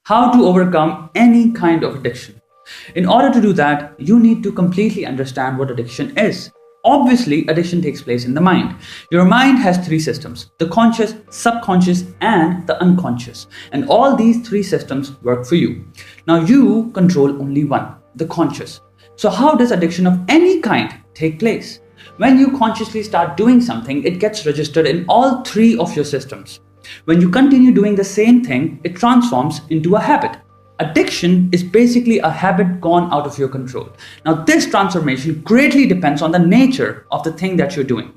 how to overcome any kind of addiction. In order to do that, you need to completely understand what addiction is. Obviously, addiction takes place in the mind. Your mind has three systems: the conscious, subconscious, and the unconscious. And all these three systems work for you. Now, you control only one, the conscious. So how does addiction of any kind take place? When you consciously start doing something, it gets registered in all three of your systems. When you continue doing the same thing, it transforms into a habit. Addiction is basically a habit gone out of your control. Now, this transformation greatly depends on the nature of the thing that you're doing.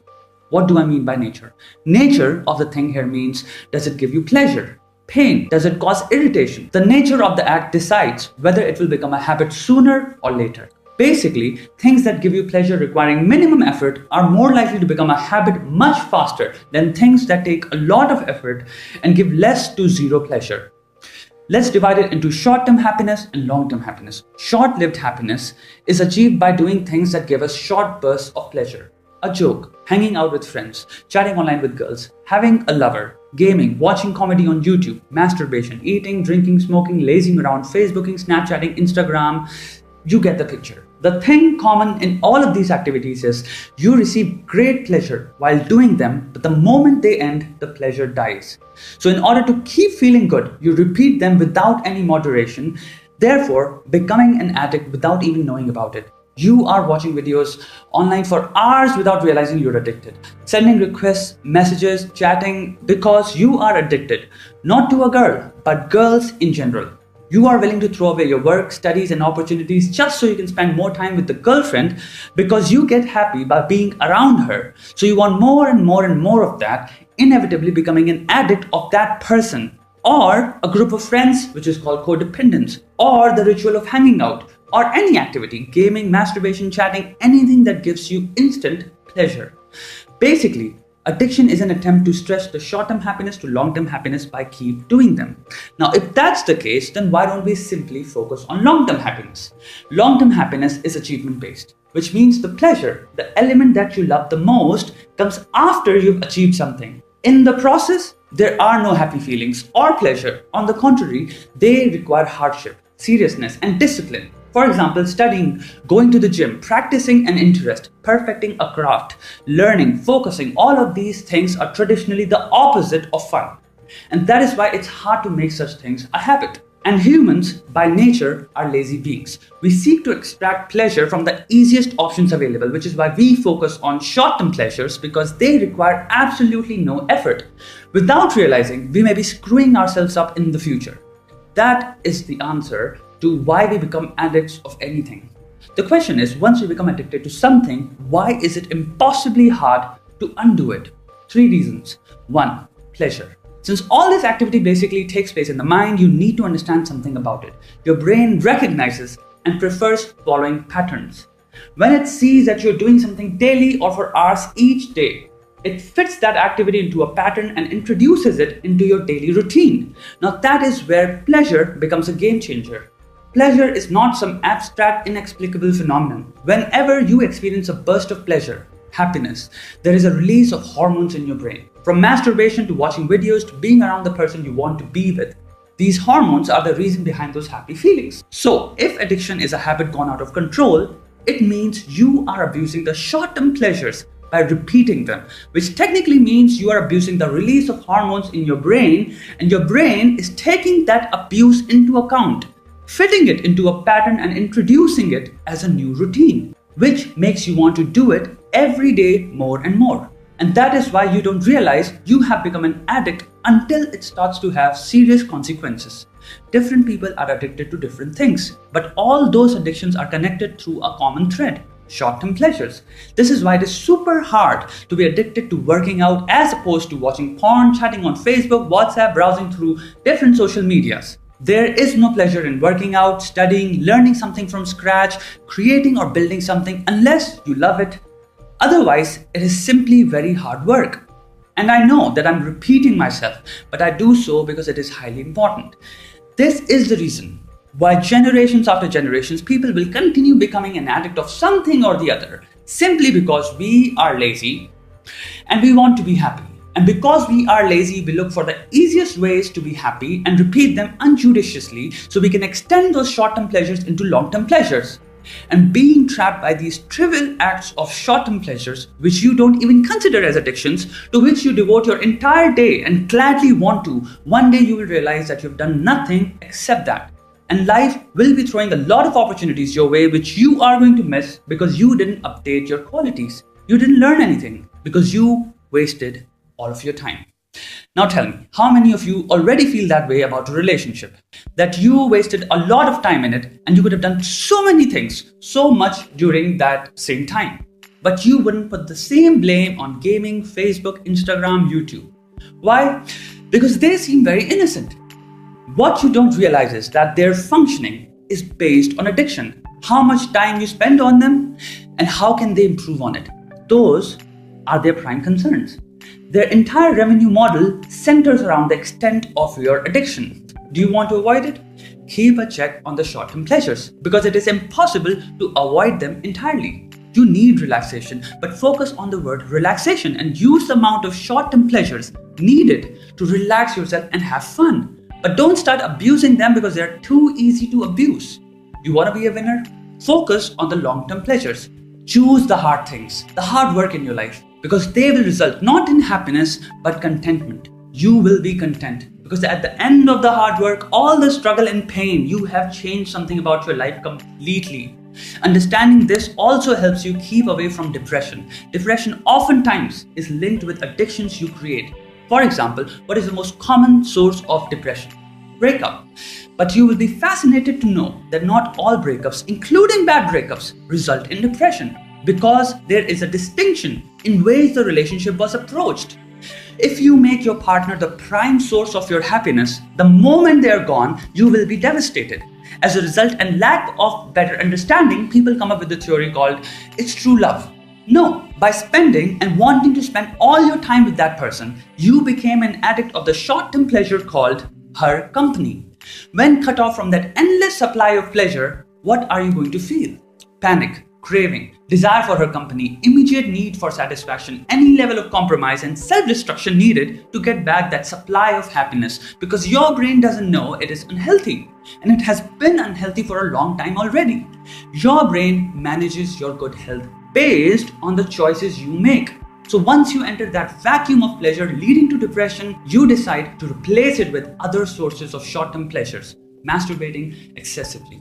What do I mean by nature? Nature of the thing here means, does it give you pleasure, pain? Does it cause irritation? The nature of the act decides whether it will become a habit sooner or later. Basically, things that give you pleasure requiring minimum effort are more likely to become a habit much faster than things that take a lot of effort and give less to zero pleasure. Let's divide it into short-term happiness and long-term happiness. Short-lived happiness is achieved by doing things that give us short bursts of pleasure. A joke, hanging out with friends, chatting online with girls, having a lover, gaming, watching comedy on YouTube, masturbation, eating, drinking, smoking, lazing around, Facebooking, Snapchatting, Instagram. You get the picture. The thing common in all of these activities is you receive great pleasure while doing them, but the moment they end, the pleasure dies. So in order to keep feeling good, you repeat them without any moderation, therefore becoming an addict without even knowing about it. You are watching videos online for hours without realizing you're addicted. Sending requests, messages, chatting because you are addicted. Not to a girl, but girls in general. You are willing to throw away your work, studies, and opportunities just so you can spend more time with the girlfriend because you get happy by being around her. So you want more and more and more of that, inevitably becoming an addict of that person. Or a group of friends, which is called codependence. Or the ritual of hanging out. Or any activity, gaming, masturbation, chatting, anything that gives you instant pleasure. Basically, addiction is an attempt to stretch the short-term happiness to long-term happiness by keep doing them. Now, if that's the case, then why don't we simply focus on long-term happiness? Long-term happiness is achievement-based, which means the pleasure, the element that you love the most, comes after you've achieved something. In the process, there are no happy feelings or pleasure. On the contrary, they require hardship, seriousness, and discipline. For example, studying, going to the gym, practicing an interest, perfecting a craft, learning, focusing, all of these things are traditionally the opposite of fun. And that is why it's hard to make such things a habit. And humans, by nature, are lazy beings. We seek to extract pleasure from the easiest options available, which is why we focus on short-term pleasures because they require absolutely no effort. Without realizing, we may be screwing ourselves up in the future. That is the answer to why we become addicts of anything. The question is, once we become addicted to something, why is it impossibly hard to undo it? 3 reasons. 1. Pleasure. Since all this activity basically takes place in the mind, you need to understand something about it. Your brain recognizes and prefers following patterns. When it sees that you're doing something daily or for hours each day, it fits that activity into a pattern and introduces it into your daily routine. Now that is where pleasure becomes a game changer. Pleasure is not some abstract, inexplicable phenomenon. Whenever you experience a burst of pleasure, happiness, there is a release of hormones in your brain. From masturbation to watching videos to being around the person you want to be with. These hormones are the reason behind those happy feelings. So, if addiction is a habit gone out of control, it means you are abusing the short-term pleasures by repeating them, which technically means you are abusing the release of hormones in your brain, and your brain is taking that abuse into account, fitting it into a pattern and introducing it as a new routine, which makes you want to do it every day more and more. And that is why you don't realize you have become an addict until it starts to have serious consequences. Different people are addicted to different things, but all those addictions are connected through a common thread: short-term pleasures. This is why it is super hard to be addicted to working out as opposed to watching porn, chatting on Facebook, WhatsApp, browsing through different social medias. There is no pleasure in working out, studying, learning something from scratch, creating or building something unless you love it. Otherwise, it is simply very hard work. And I know that I'm repeating myself, but I do so because it is highly important. This is the reason why generations after generations, people will continue becoming an addict of something or the other, simply because we are lazy and we want to be happy. And because we are lazy, we look for the easiest ways to be happy and repeat them unjudiciously so we can extend those short-term pleasures into long-term pleasures. And being trapped by these trivial acts of short-term pleasures, which you don't even consider as addictions, to which you devote your entire day and gladly want to, one day you will realize that you've done nothing except that. And life will be throwing a lot of opportunities your way which you are going to miss because you didn't update your qualities. You didn't learn anything because you wasted all of your time. Now tell me, how many of you already feel that way about a relationship? That you wasted a lot of time in it and you could have done so many things, so much during that same time. But you wouldn't put the same blame on gaming, Facebook, Instagram, YouTube. Why? Because they seem very innocent. What you don't realize is that their functioning is based on addiction. How much time you spend on them and how can they improve on it? Those are their prime concerns. Their entire revenue model centers around the extent of your addiction. Do you want to avoid it? Keep a check on the short-term pleasures because it is impossible to avoid them entirely. You need relaxation, but focus on the word relaxation and use the amount of short-term pleasures needed to relax yourself and have fun. But don't start abusing them because they're too easy to abuse. You want to be a winner? Focus on the long-term pleasures. Choose the hard things, the hard work in your life, because they will result not in happiness but contentment. You will be content because at the end of the hard work, all the struggle and pain, you have changed something about your life completely. Understanding this also helps you keep away from depression. Depression oftentimes is linked with addictions you create. For example, what is the most common source of depression? Breakup. But you will be fascinated to know that not all breakups, including bad breakups, result in depression because there is a distinction in ways the relationship was approached. If you make your partner the prime source of your happiness, the moment they are gone, you will be devastated. As a result and lack of better understanding, people come up with a theory called it's true love. No, by spending and wanting to spend all your time with that person, you became an addict of the short-term pleasure called her company. When cut off from that endless supply of pleasure, what are you going to feel? Panic, craving, desire for her company, immediate need for satisfaction, any level of compromise and self-destruction needed to get back that supply of happiness because your brain doesn't know it is unhealthy and it has been unhealthy for a long time already. Your brain manages your good health based on the choices you make. So once you enter that vacuum of pleasure leading to depression, you decide to replace it with other sources of short-term pleasures, masturbating excessively,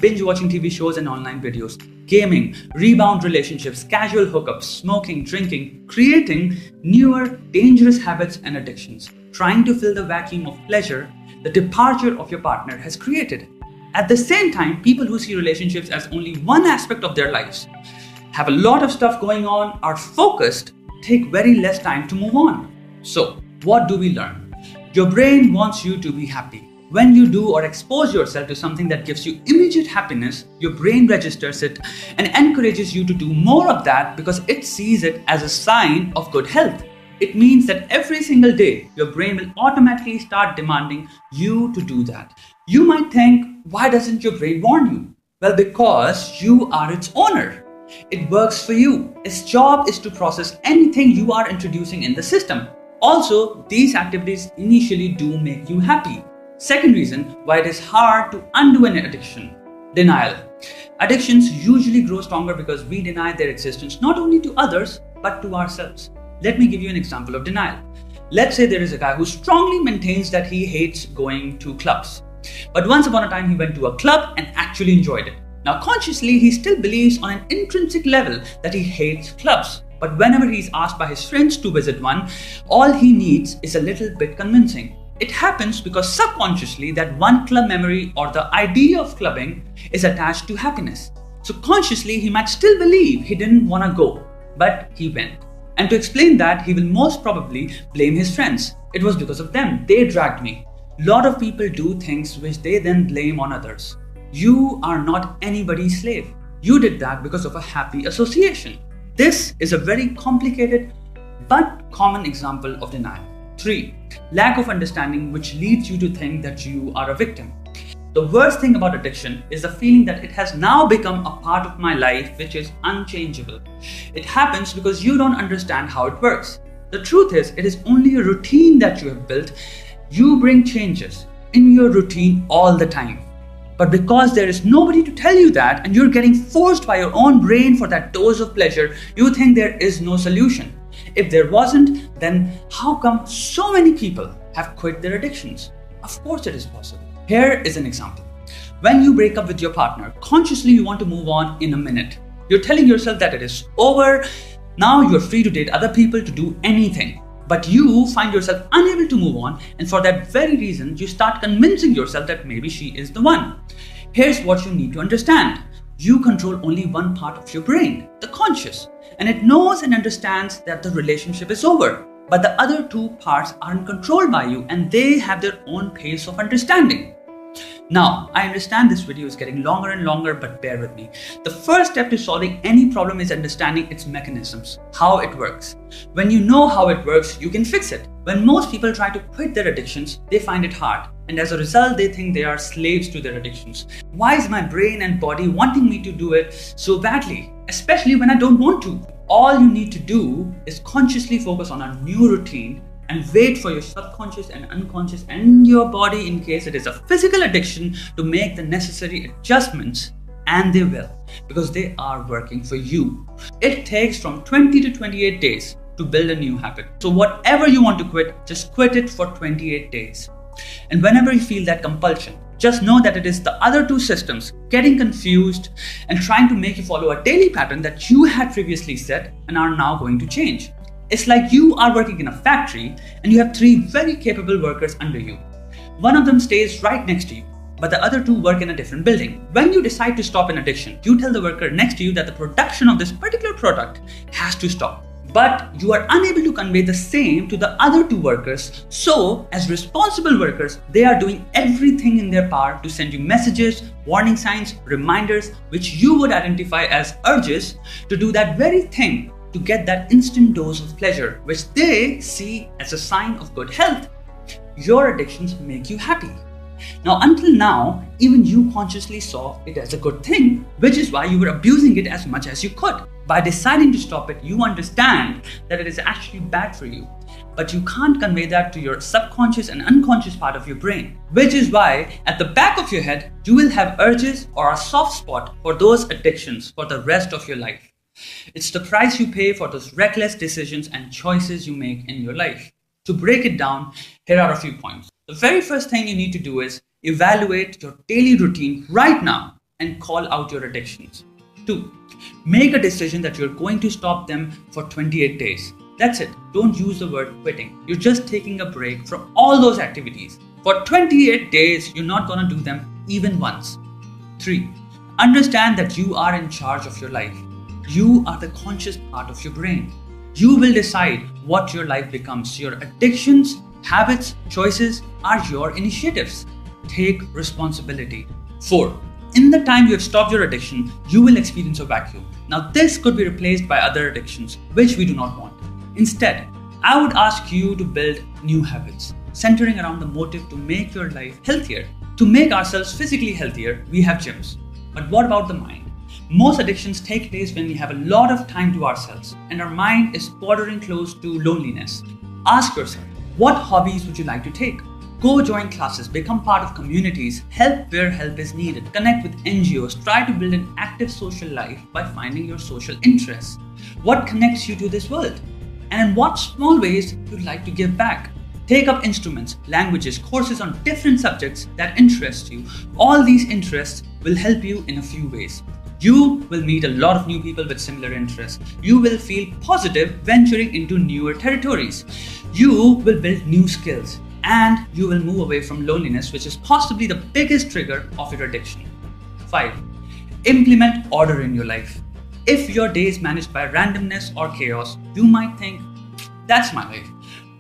binge watching TV shows and online videos, gaming, rebound relationships, casual hookups, smoking, drinking, creating newer dangerous habits and addictions, trying to fill the vacuum of pleasure the departure of your partner has created. At the same time, people who see relationships as only one aspect of their lives, have a lot of stuff going on, are focused, take very less time to move on. So, what do we learn? Your brain wants you to be happy. When you do or expose yourself to something that gives you immediate happiness, your brain registers it and encourages you to do more of that because it sees it as a sign of good health. It means that every single day, your brain will automatically start demanding you to do that. You might think, why doesn't your brain warn you? Well, because you are its owner. It works for you. Its job is to process anything you are introducing in the system. Also, these activities initially do make you happy. Second reason why it is hard to undo an addiction: denial. Addictions usually grow stronger because we deny their existence not only to others but to ourselves. Let me give you an example of denial. Let's say there is a guy who strongly maintains that he hates going to clubs. But once upon a time he went to a club and actually enjoyed it. Now consciously he still believes on an intrinsic level that he hates clubs. But whenever he is asked by his friends to visit one, all he needs is a little bit convincing. It happens because subconsciously that one club memory or the idea of clubbing is attached to happiness. So consciously he might still believe he didn't want to go, but he went. And to explain that, he will most probably blame his friends. It was because of them. They dragged me. A lot of people do things which they then blame on others. You are not anybody's slave. You did that because of a happy association. This is a very complicated but common example of denial. 3. Lack of understanding, which leads you to think that you are a victim. The worst thing about addiction is the feeling that it has now become a part of my life which is unchangeable. It happens because you don't understand how it works. The truth is, it is only a routine that you have built. You bring changes in your routine all the time. But because there is nobody to tell you that, and you're getting forced by your own brain for that dose of pleasure, you think there is no solution. If there wasn't, then how come so many people have quit their addictions? Of course it is possible. Here is an example. When you break up with your partner, consciously you want to move on in a minute. You're telling yourself that it is over. Now you're free to date other people, to do anything. But you find yourself unable to move on, and for that very reason, you start convincing yourself that maybe she is the one. Here's what you need to understand. You control only one part of your brain, the conscious, and it knows and understands that the relationship is over. But the other two parts aren't controlled by you, and they have their own pace of understanding. Now, I understand this video is getting longer and longer, but bear with me. The first step to solving any problem is understanding its mechanisms, how it works. When you know how it works, you can fix it. When most people try to quit their addictions, they find it hard, and as a result, they think they are slaves to their addictions. Why is my brain and body wanting me to do it so badly, especially when I don't want to? All you need to do is consciously focus on a new routine and wait for your subconscious and unconscious and your body, in case it is a physical addiction, to make the necessary adjustments, and they will, because they are working for you. It takes from 20 to 28 days to build a new habit. So whatever you want to quit, just quit it for 28 days. And whenever you feel that compulsion, just know that it is the other two systems getting confused and trying to make you follow a daily pattern that you had previously set and are now going to change. It's like you are working in a factory and you have three very capable workers under you. One of them stays right next to you, but the other two work in a different building. When you decide to stop an addiction, you tell the worker next to you that the production of this particular product has to stop. But you are unable to convey the same to the other two workers. So, as responsible workers, they are doing everything in their power to send you messages, warning signs, reminders, which you would identify as urges to do that very thing, to get that instant dose of pleasure, which they see as a sign of good health. Your addictions make you happy. Now, until now, even you consciously saw it as a good thing, which is why you were abusing it as much as you could. By deciding to stop it, you understand that it is actually bad for you. But you can't convey that to your subconscious and unconscious part of your brain, which is why at the back of your head, you will have urges or a soft spot for those addictions for the rest of your life. It's the price you pay for those reckless decisions and choices you make in your life. To break it down, here are a few points. The very first thing you need to do is evaluate your daily routine right now and call out your addictions. 2. Make a decision that you're going to stop them for 28 days. That's it. Don't use the word quitting. You're just taking a break from all those activities. For 28 days, you're not going to do them even once. 3. Understand that you are in charge of your life. You are the conscious part of your brain. You will decide what your life becomes. Your addictions, habits, choices are your initiatives. Take responsibility. 4. In the time you have stopped your addiction, you will experience a vacuum. Now, this could be replaced by other addictions, which we do not want. Instead, I would ask you to build new habits, centering around the motive to make your life healthier. To make ourselves physically healthier, we have gyms. But what about the mind? Most addictions take place when we have a lot of time to ourselves and our mind is bordering close to loneliness. Ask yourself, what hobbies would you like to take? Go join classes, become part of communities, help where help is needed, connect with NGOs, try to build an active social life by finding your social interests. What connects you to this world? And in what small ways you'd like to give back? Take up instruments, languages, courses on different subjects that interest you. All these interests will help you in a few ways. You will meet a lot of new people with similar interests. You will feel positive venturing into newer territories. You will build new skills and you will move away from loneliness, which is possibly the biggest trigger of your addiction. 5. Implement order in your life. If your day is managed by randomness or chaos, you might think, that's my life.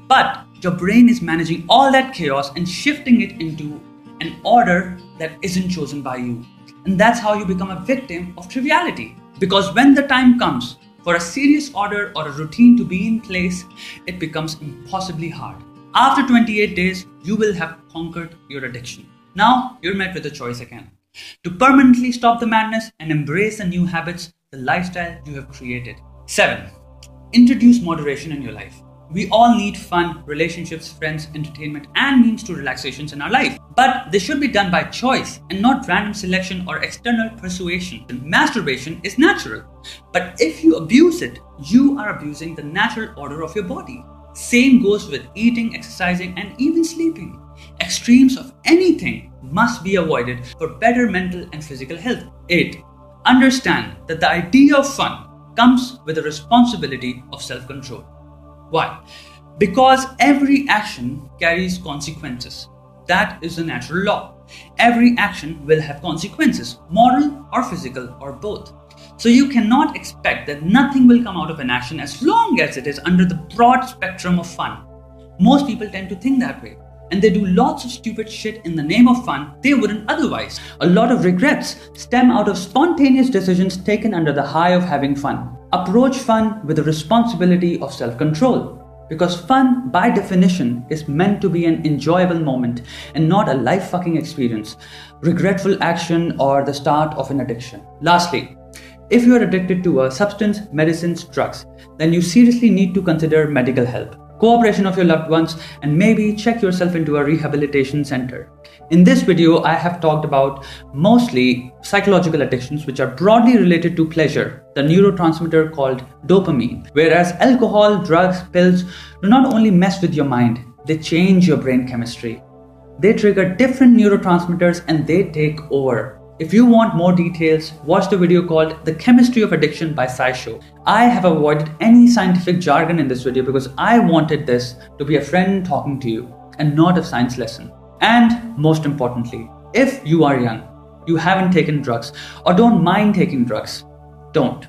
But your brain is managing all that chaos and shifting it into an order that isn't chosen by you. And that's how you become a victim of triviality. Because when the time comes for a serious order or a routine to be in place, it becomes impossibly hard. After 28 days, you will have conquered your addiction. Now you're met with a choice again. To permanently stop the madness and embrace the new habits, the lifestyle you have created. 7. Introduce moderation in your life. We all need fun, relationships, friends, entertainment, and means to relaxations in our life. But they should be done by choice and not random selection or external persuasion. Masturbation is natural, but if you abuse it, you are abusing the natural order of your body. Same goes with eating, exercising, and even sleeping. Extremes of anything must be avoided for better mental and physical health. 8. Understand that the idea of fun comes with the responsibility of self-control. Why? Because every action carries consequences. That is the natural law. Every action will have consequences, moral or physical or both. So you cannot expect that nothing will come out of an action as long as it is under the broad spectrum of fun. Most people tend to think that way, and they do lots of stupid shit in the name of fun they wouldn't otherwise. A lot of regrets stem out of spontaneous decisions taken under the high of having fun. Approach fun with the responsibility of self-control, because fun by definition is meant to be an enjoyable moment and not a life-fucking experience, regretful action, or the start of an addiction. Lastly, if you are addicted to a substance, medicines, drugs, then you seriously need to consider medical help, cooperation of your loved ones, and maybe check yourself into a rehabilitation center. In this video, I have talked about mostly psychological addictions which are broadly related to pleasure, the neurotransmitter called dopamine, whereas alcohol, drugs, pills do not only mess with your mind, they change your brain chemistry. They trigger different neurotransmitters and they take over. If you want more details, watch the video called The Chemistry of Addiction by SciShow. I have avoided any scientific jargon in this video because I wanted this to be a friend talking to you and not a science lesson. And most importantly, if you are young, you haven't taken drugs or don't mind taking drugs, don't.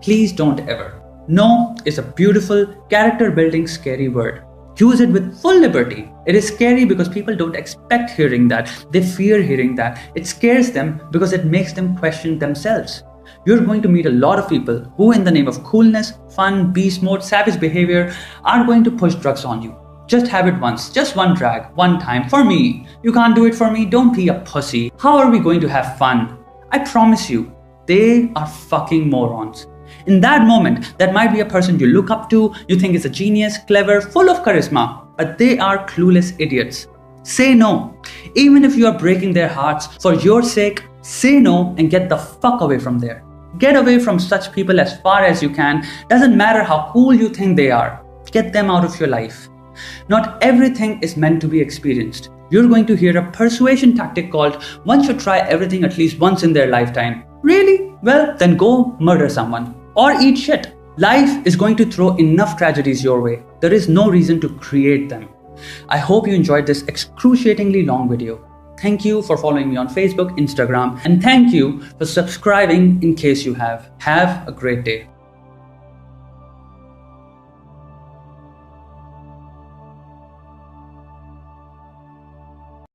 Please don't ever. No is a beautiful, character-building, scary word. Use it with full liberty. It is scary because people don't expect hearing that. They fear hearing that. It scares them because it makes them question themselves. You're going to meet a lot of people who, in the name of coolness, fun, beast mode, savage behavior, are going to push drugs on you. Just have it once, just one drag, one time, for me. You can't do it for me, don't be a pussy. How are we going to have fun? I promise you, they are fucking morons. In that moment, that might be a person you look up to, you think is a genius, clever, full of charisma, but they are clueless idiots. Say no. Even if you are breaking their hearts, for your sake, say no and get the fuck away from there. Get away from such people as far as you can. Doesn't matter how cool you think they are. Get them out of your life. Not everything is meant to be experienced. You're going to hear a persuasion tactic called one should try everything at least once in their lifetime. Really? Well, then go murder someone. Or eat shit. Life is going to throw enough tragedies your way. There is no reason to create them. I hope you enjoyed this excruciatingly long video. Thank you for following me on Facebook, Instagram, and thank you for subscribing in case you have. Have a great day.